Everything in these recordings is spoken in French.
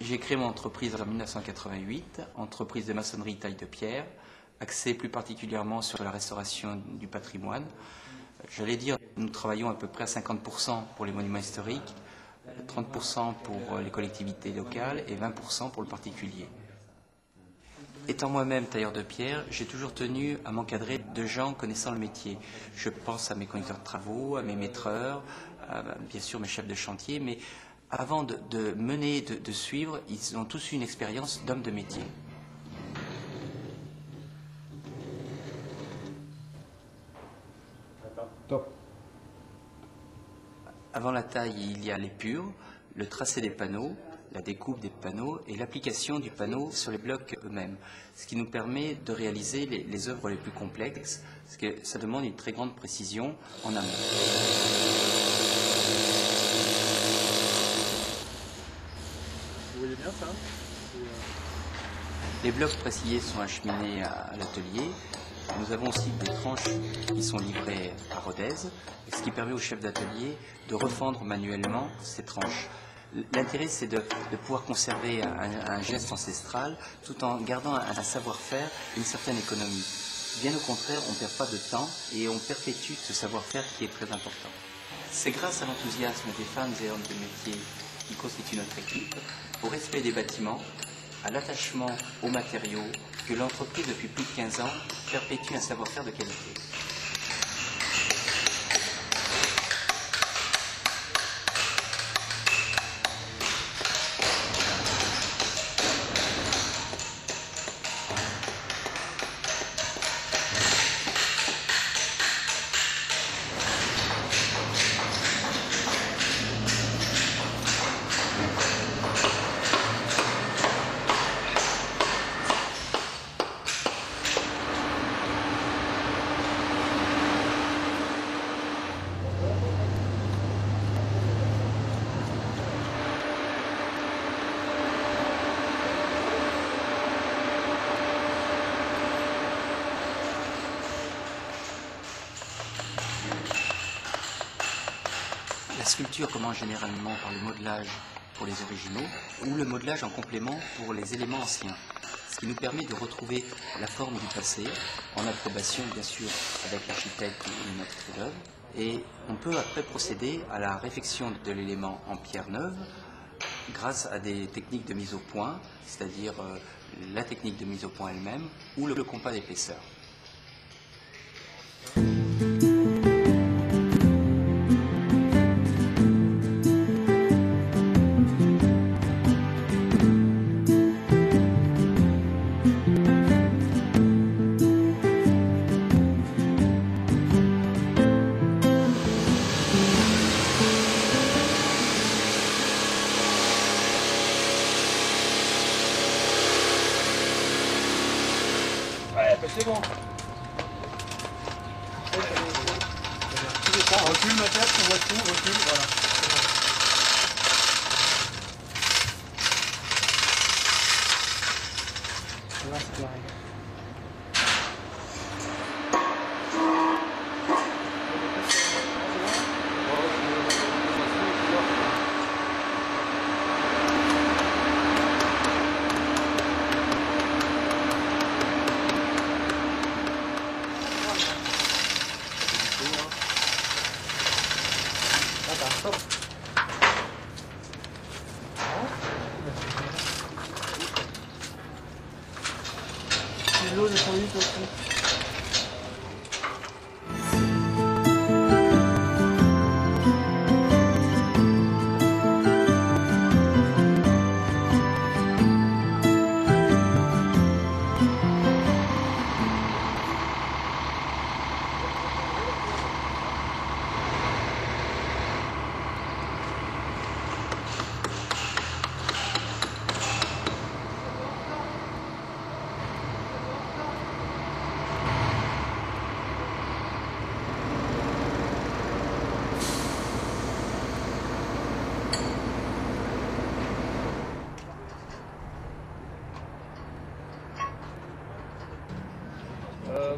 J'ai créé mon entreprise en 1988, entreprise de maçonnerie taille de pierre, axée plus particulièrement sur la restauration du patrimoine. J'allais dire, nous travaillons à peu près à 50% pour les monuments historiques, 30% pour les collectivités locales et 20% pour le particulier. Étant moi-même tailleur de pierre, j'ai toujours tenu à m'encadrer de gens connaissant le métier. Je pense à mes conducteurs de travaux, à mes maîtreurs, bien sûr mes chefs de chantier, mais avant de mener, de suivre, ils ont tous eu une expérience d'homme de métier. Top. Avant la taille, il y a l'épure, le tracé des panneaux, la découpe des panneaux et l'application du panneau sur les blocs eux-mêmes, ce qui nous permet de réaliser les œuvres les plus complexes, parce que ça demande une très grande précision en amont. Vous voyez bien ça? Les blocs précisés sont acheminés à l'atelier. Nous avons aussi des tranches qui sont livrées à Rodez, ce qui permet au chef d'atelier de refendre manuellement ces tranches. L'intérêt, c'est de pouvoir conserver un geste ancestral tout en gardant un savoir-faire, une certaine économie. Bien au contraire, on ne perd pas de temps et on perpétue ce savoir-faire qui est très important. C'est grâce à l'enthousiasme des femmes et hommes de métier qui constituent notre équipe, au respect des bâtiments, à l'attachement aux matériaux, que l'entreprise, depuis plus de 15 ans, perpétue un savoir-faire de qualité. La sculpture commence généralement par le modelage pour les originaux ou le modelage en complément pour les éléments anciens, ce qui nous permet de retrouver la forme du passé, en approbation bien sûr avec l'architecte ou le maître d'œuvre, et on peut après procéder à la réfection de l'élément en pierre neuve grâce à des techniques de mise au point, c'est-à-dire la technique de mise au point elle-même ou le compas d'épaisseur. C'est bon. Recule ma tête, on voit tout, recule, voilà. Là, c'est pareil. L'eau de son lit aussi.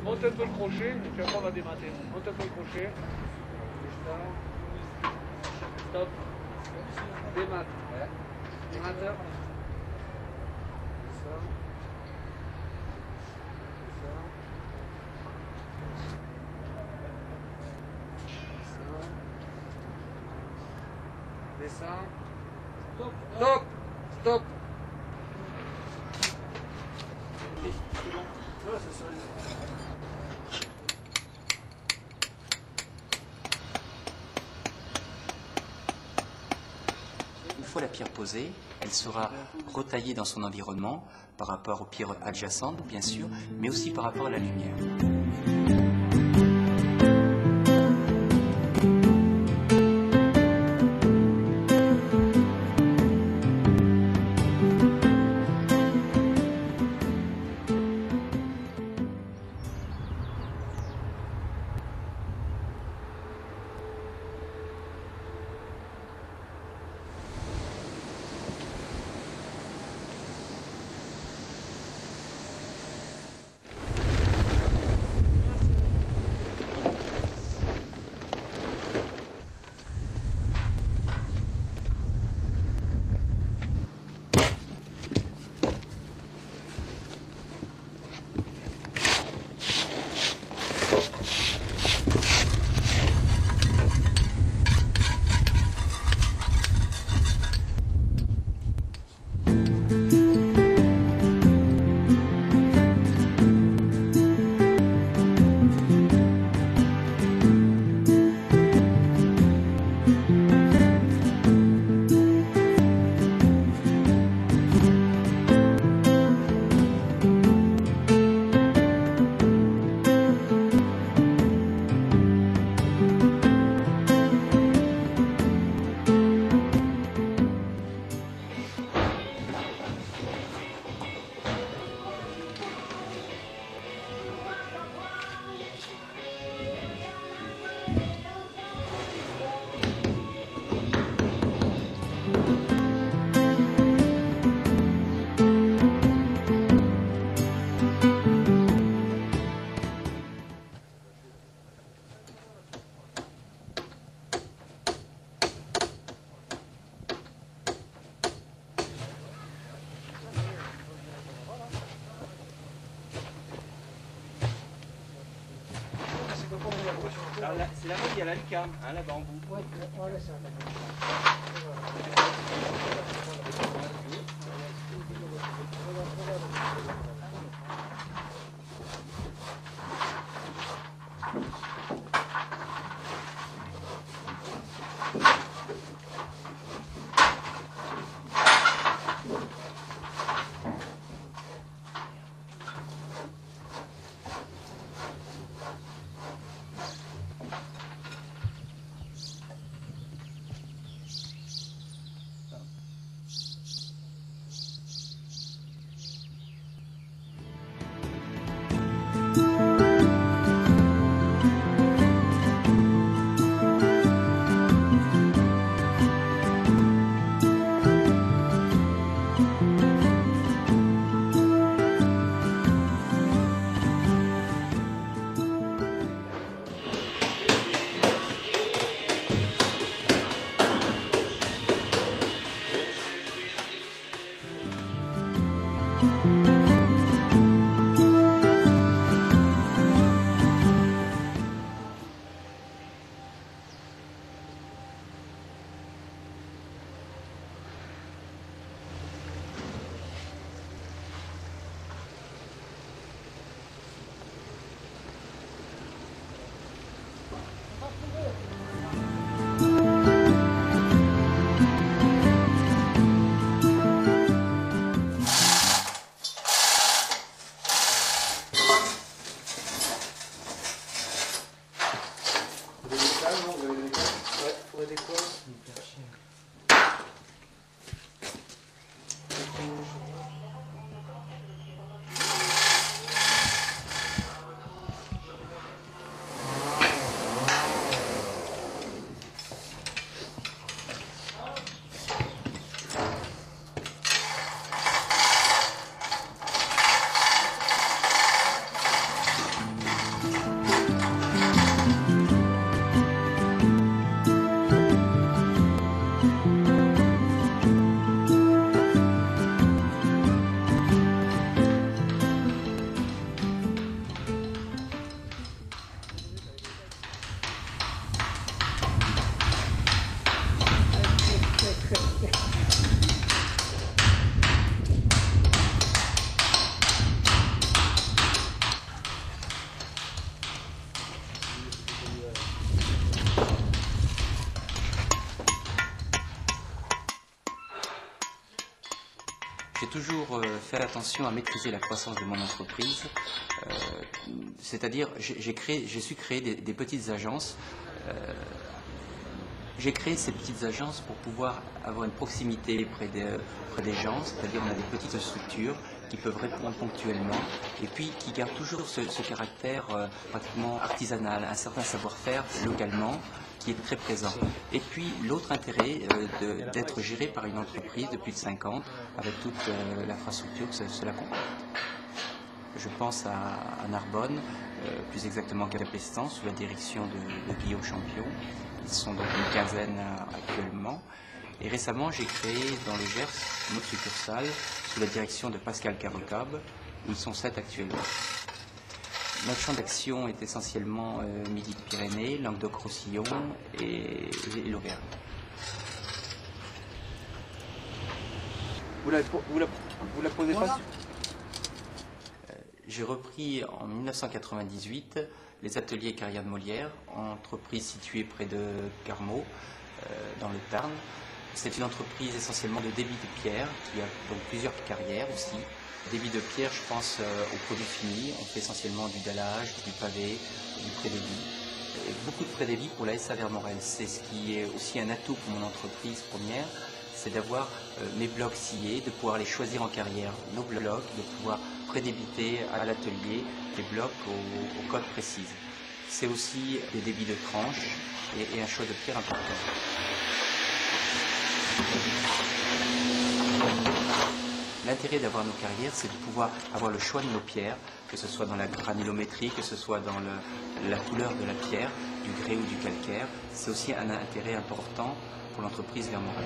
Monte un peu le crochet, et puis après on va démater. Monte un peu le crochet. Stop. Démate. Démateur. Descends. Stop. Stop. Ouais, c'est ça. Une fois la pierre posée, elle sera retaillée dans son environnement par rapport aux pierres adjacentes, bien sûr, mais aussi par rapport à la lumière. C'est là-bas, il y a la lucarne, hein, là-bas en bout. Ouais, voilà, ça toujours fait attention à maîtriser la croissance de mon entreprise, c'est-à-dire j'ai su créer des petites agences. J'ai créé ces petites agences pour pouvoir avoir une proximité près des gens, c'est-à-dire on a des petites structures qui peuvent répondre ponctuellement et puis qui gardent toujours ce caractère pratiquement artisanal, un certain savoir-faire localement qui est très présent. Et puis l'autre intérêt d'être géré par une entreprise de plus de 50 avec toute l'infrastructure que cela comporte. Je pense à Narbonne, plus exactement qu'à Capestan, sous la direction de Guillaume Champion. Ils sont donc une quinzaine actuellement. Et récemment, j'ai créé dans le Gers une autre succursale sous la direction de Pascal Carocab, où ils sont 7 actuellement. Notre champ d'action est essentiellement Midi-Pyrénées, Languedoc-Roussillon et l'Auvergne. Vous la posez pas? J'ai repris en 1998 les ateliers Carrière de Molière, entreprise située près de Carmaux, dans le Tarn. C'est une entreprise essentiellement de débit de pierre, qui a donc plusieurs carrières aussi. Débit de pierre, je pense aux produits finis. On fait essentiellement du dallage, du pavé, du pré-débit. Beaucoup de pré-débit pour la SA Vermorel. C'est ce qui est aussi un atout pour mon entreprise première, c'est d'avoir mes blocs sciés, de pouvoir les choisir en carrière, nos blocs, de pouvoir prédébiter à l'atelier des blocs aux codes précises. C'est aussi des débits de tranches et un choix de pierre important. L'intérêt d'avoir nos carrières, c'est de pouvoir avoir le choix de nos pierres, que ce soit dans la granulométrie, que ce soit dans la couleur de la pierre, du grès ou du calcaire. C'est aussi un intérêt important pour l'entreprise Vermorel.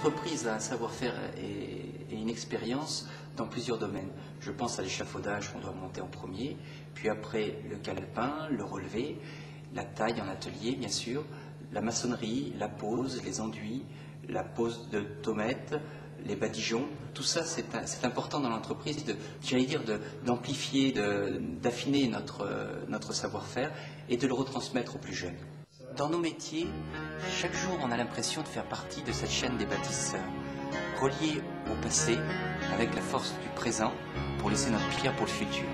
L'entreprise a un savoir-faire et une expérience dans plusieurs domaines. Je pense à l'échafaudage qu'on doit monter en premier, puis après le calepin, le relevé, la taille en atelier bien sûr, la maçonnerie, la pose, les enduits, la pose de tomètes, les badigeons. Tout ça c'est important dans l'entreprise, d'amplifier, d'affiner notre savoir-faire et de le retransmettre aux plus jeunes. Dans nos métiers, chaque jour on a l'impression de faire partie de cette chaîne des bâtisseurs, reliés au passé avec la force du présent pour laisser notre pierre pour le futur.